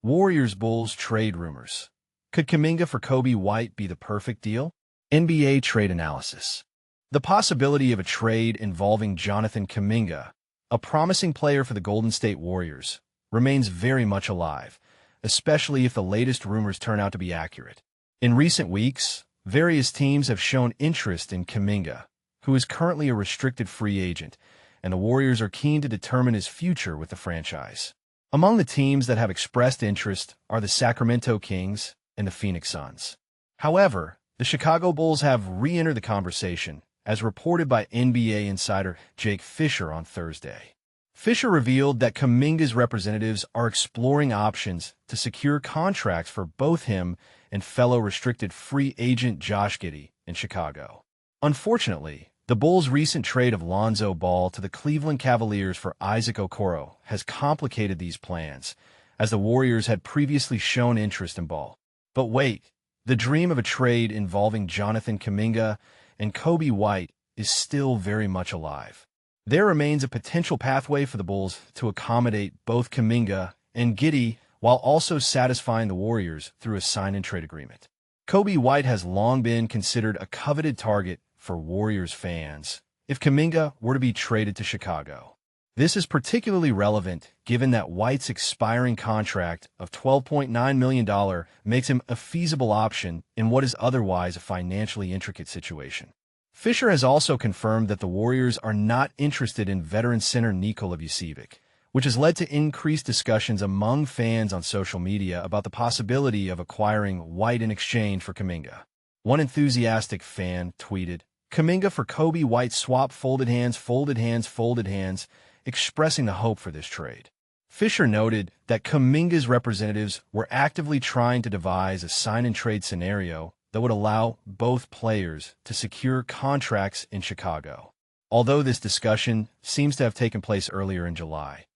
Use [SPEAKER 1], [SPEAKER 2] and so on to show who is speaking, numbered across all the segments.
[SPEAKER 1] Warriors-Bulls trade rumors. Could Kuminga for Coby White be the perfect deal? NBA trade analysis. The possibility of a trade involving Jonathan Kuminga, a promising player for the Golden State Warriors, remains very much alive, especially if the latest rumors turn out to be accurate. In recent weeks, various teams have shown interest in Kuminga, who is currently a restricted free agent, and the Warriors are keen to determine his future with the franchise. Among the teams that have expressed interest are the Sacramento Kings and the Phoenix Suns. However, the Chicago Bulls have re-entered the conversation, as reported by NBA insider Jake Fisher on Thursday. Fisher revealed that Kuminga's representatives are exploring options to secure contracts for both him and fellow restricted free agent Josh Giddey in Chicago. Unfortunately, the Bulls' recent trade of Lonzo Ball to the Cleveland Cavaliers for Isaac Okoro has complicated these plans, as the Warriors had previously shown interest in Ball. But wait, the dream of a trade involving Jonathan Kuminga and Coby White is still very much alive. There remains a potential pathway for the Bulls to accommodate both Kuminga and Giddey while also satisfying the Warriors through a sign-and-trade agreement. Coby White has long been considered a coveted target for Warriors fans if Kuminga were to be traded to Chicago. This is particularly relevant given that White's expiring contract of $12.9 million makes him a feasible option in what is otherwise a financially intricate situation. Fisher has also confirmed that the Warriors are not interested in veteran center Nikola Vucevic, which has led to increased discussions among fans on social media about the possibility of acquiring White in exchange for Kuminga. One enthusiastic fan tweeted, "Kuminga for Coby White swap folded hands, folded hands, folded hands," expressing the hope for this trade. Fisher noted that Kuminga's representatives were actively trying to devise a sign-and-trade scenario that would allow both players to secure contracts in Chicago. Although this discussion seems to have taken place earlier in July,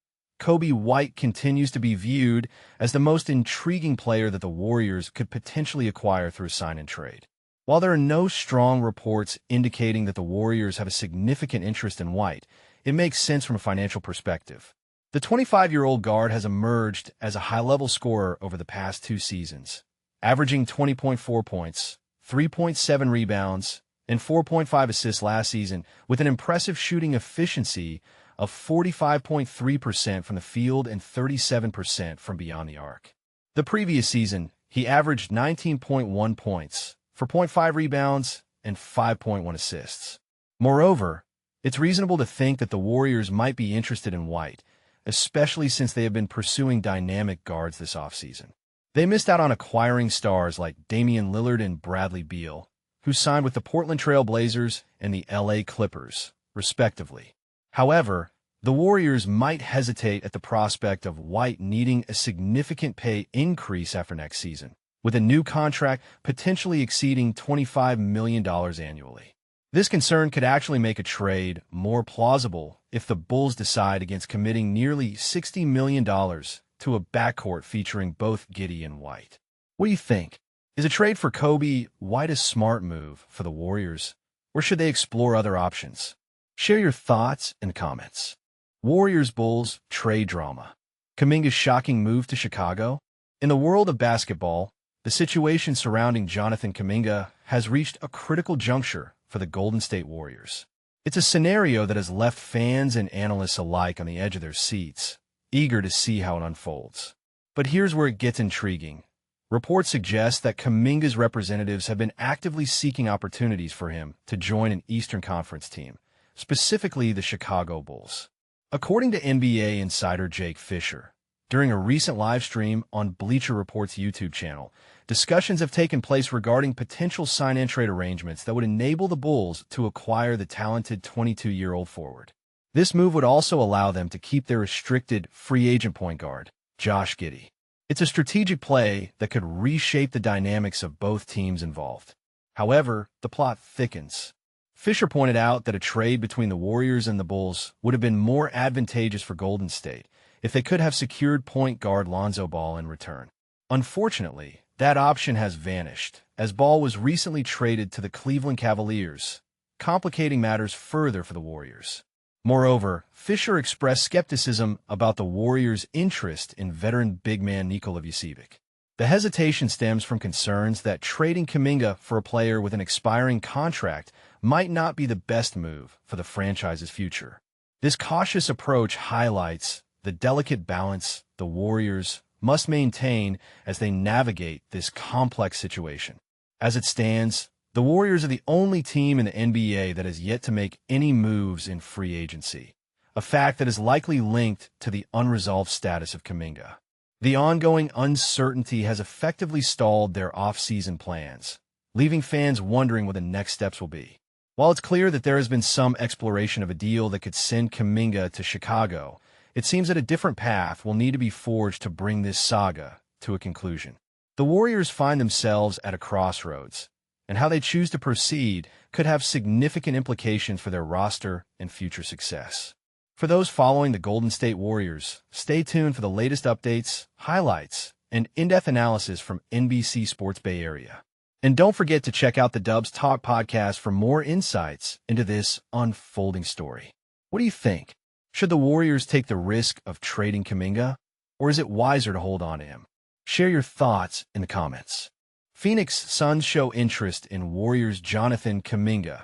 [SPEAKER 1] Coby White continues to be viewed as the most intriguing player that the Warriors could potentially acquire through a sign-and-trade. While there are no strong reports indicating that the Warriors have a significant interest in White, it makes sense from a financial perspective. The 25-year-old guard has emerged as a high-level scorer over the past 2 seasons, averaging 20.4 points, 3.7 rebounds, and 4.5 assists last season, with an impressive shooting efficiency of 45.3% from the field and 37% from beyond the arc. The previous season, he averaged 19.1 points, 4.5 rebounds, and 5.1 assists. Moreover, it's reasonable to think that the Warriors might be interested in White, especially since they have been pursuing dynamic guards this offseason. They missed out on acquiring stars like Damian Lillard and Bradley Beal, who signed with the Portland Trail Blazers and the LA Clippers, respectively. However, the Warriors might hesitate at the prospect of White needing a significant pay increase after next season, with a new contract potentially exceeding $25 million annually. This concern could actually make a trade more plausible if the Bulls decide against committing nearly $60 million to a backcourt featuring both Giddey and White. What do you think? Is a trade for Coby White a smart move for the Warriors, or should they explore other options? Share your thoughts in the comments. Warriors-Bulls trade drama. Kuminga's shocking move to Chicago? In the world of basketball, the situation surrounding Jonathan Kuminga has reached a critical juncture for the Golden State Warriors. It's a scenario that has left fans and analysts alike on the edge of their seats, eager to see how it unfolds. But here's where it gets intriguing. Reports suggest that Kuminga's representatives have been actively seeking opportunities for him to join an Eastern Conference team, specifically the Chicago Bulls. According to NBA insider Jake Fisher, during a recent live stream on Bleacher Report's YouTube channel, discussions have taken place regarding potential sign-and-trade arrangements that would enable the Bulls to acquire the talented 22-year-old forward. This move would also allow them to keep their restricted free agent point guard, Josh Giddey. It's a strategic play that could reshape the dynamics of both teams involved. However, the plot thickens. Fisher pointed out that a trade between the Warriors and the Bulls would have been more advantageous for Golden State if they could have secured point guard Lonzo Ball in return. Unfortunately, that option has vanished, as Ball was recently traded to the Cleveland Cavaliers, complicating matters further for the Warriors. Moreover, Fisher expressed skepticism about the Warriors' interest in veteran big man Nikola Vucevic. The hesitation stems from concerns that trading Kuminga for a player with an expiring contract might not be the best move for the franchise's future. This cautious approach highlights the delicate balance the Warriors must maintain as they navigate this complex situation. As it stands, the Warriors are the only team in the NBA that has yet to make any moves in free agency, a fact that is likely linked to the unresolved status of Kuminga. The ongoing uncertainty has effectively stalled their off-season plans, leaving fans wondering what the next steps will be. While it's clear that there has been some exploration of a deal that could send Kuminga to Chicago, it seems that a different path will need to be forged to bring this saga to a conclusion. The Warriors find themselves at a crossroads, and how they choose to proceed could have significant implications for their roster and future success. For those following the Golden State Warriors, stay tuned for the latest updates, highlights, and in-depth analysis from NBC Sports Bay Area. And don't forget to check out the Dubs Talk podcast for more insights into this unfolding story. What do you think? Should the Warriors take the risk of trading Kuminga, or is it wiser to hold on to him? Share your thoughts in the comments. Phoenix Suns show interest in Warriors' Jonathan Kuminga,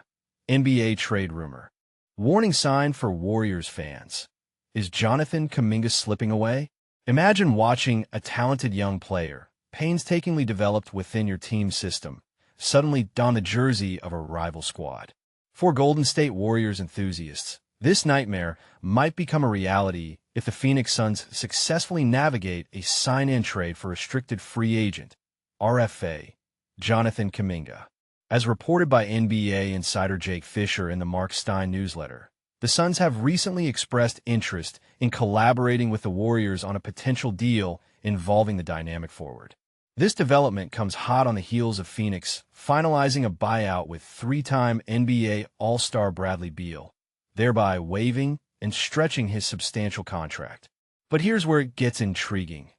[SPEAKER 1] NBA trade rumor. Warning sign for Warriors fans. Is Jonathan Kuminga slipping away? Imagine watching a talented young player, painstakingly developed within your team's system, suddenly don the jersey of a rival squad. For Golden State Warriors enthusiasts, this nightmare might become a reality if the Phoenix Suns successfully navigate a sign-in trade for restricted free agent, RFA, Jonathan Kuminga. As reported by NBA insider Jake Fisher in the Mark Stein newsletter, the Suns have recently expressed interest in collaborating with the Warriors on a potential deal involving the dynamic forward. This development comes hot on the heels of Phoenix finalizing a buyout with three-time NBA All-Star Bradley Beal, thereby waiving and stretching his substantial contract. But here's where it gets intriguing.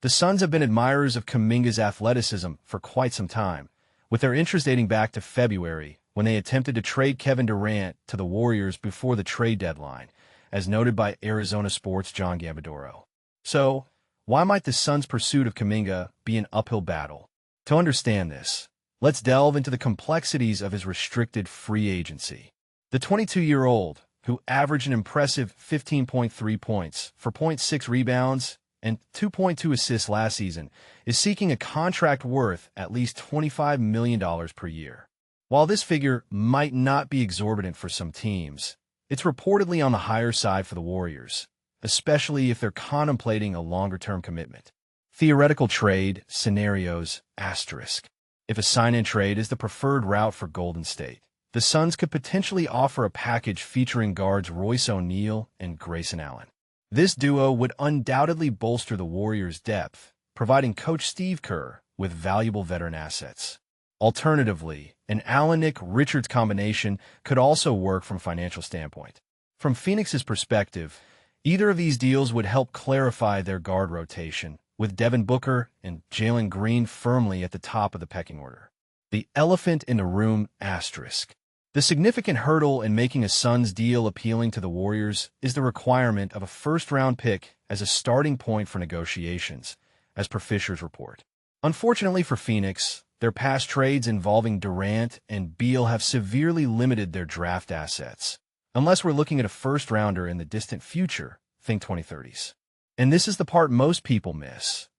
[SPEAKER 1] The Suns have been admirers of Kuminga's athleticism for quite some time, with their interest dating back to February when they attempted to trade Kevin Durant to the Warriors before the trade deadline, as noted by Arizona Sports' John Gambadoro. So, why might the Suns' pursuit of Kuminga be an uphill battle? To understand this, let's delve into the complexities of his restricted free agency. The 22-year-old, who averaged an impressive 15.3 points for 0.6 rebounds and 2.2 assists last season, is seeking a contract worth at least $25 million per year. While this figure might not be exorbitant for some teams, it's reportedly on the higher side for the Warriors, especially if they're contemplating a longer-term commitment. Theoretical trade scenarios asterisk. If a sign-in trade is the preferred route for Golden State, the Suns could potentially offer a package featuring guards Royce O'Neal and Grayson Allen. This duo would undoubtedly bolster the Warriors' depth, providing Coach Steve Kerr with valuable veteran assets. Alternatively, an Allen-Nick-Richards combination could also work from a financial standpoint. From Phoenix's perspective, either of these deals would help clarify their guard rotation, with Devin Booker and Jalen Green firmly at the top of the pecking order. The elephant in the room asterisk. The significant hurdle in making a Suns deal appealing to the Warriors is the requirement of a first-round pick as a starting point for negotiations, as per Fisher's report. Unfortunately for Phoenix, their past trades involving Durant and Beal have severely limited their draft assets, unless we're looking at a first-rounder in the distant future, think 2030s. And this is the part most people miss.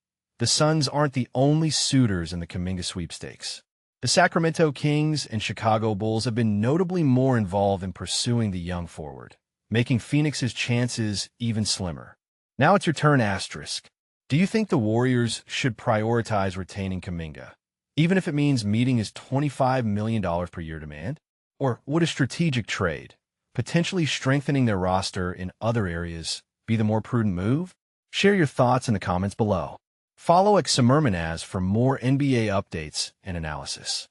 [SPEAKER 1] The Suns aren't the only suitors in the Kuminga sweepstakes. The Sacramento Kings and Chicago Bulls have been notably more involved in pursuing the young forward, making Phoenix's chances even slimmer. Now it's your turn asterisk. Do you think the Warriors should prioritize retaining Kuminga, even if it means meeting his $25 million per year demand? Or would a strategic trade, potentially strengthening their roster in other areas, be the more prudent move? Share your thoughts in the comments below. Follow Xamermanaz for more NBA updates and analysis.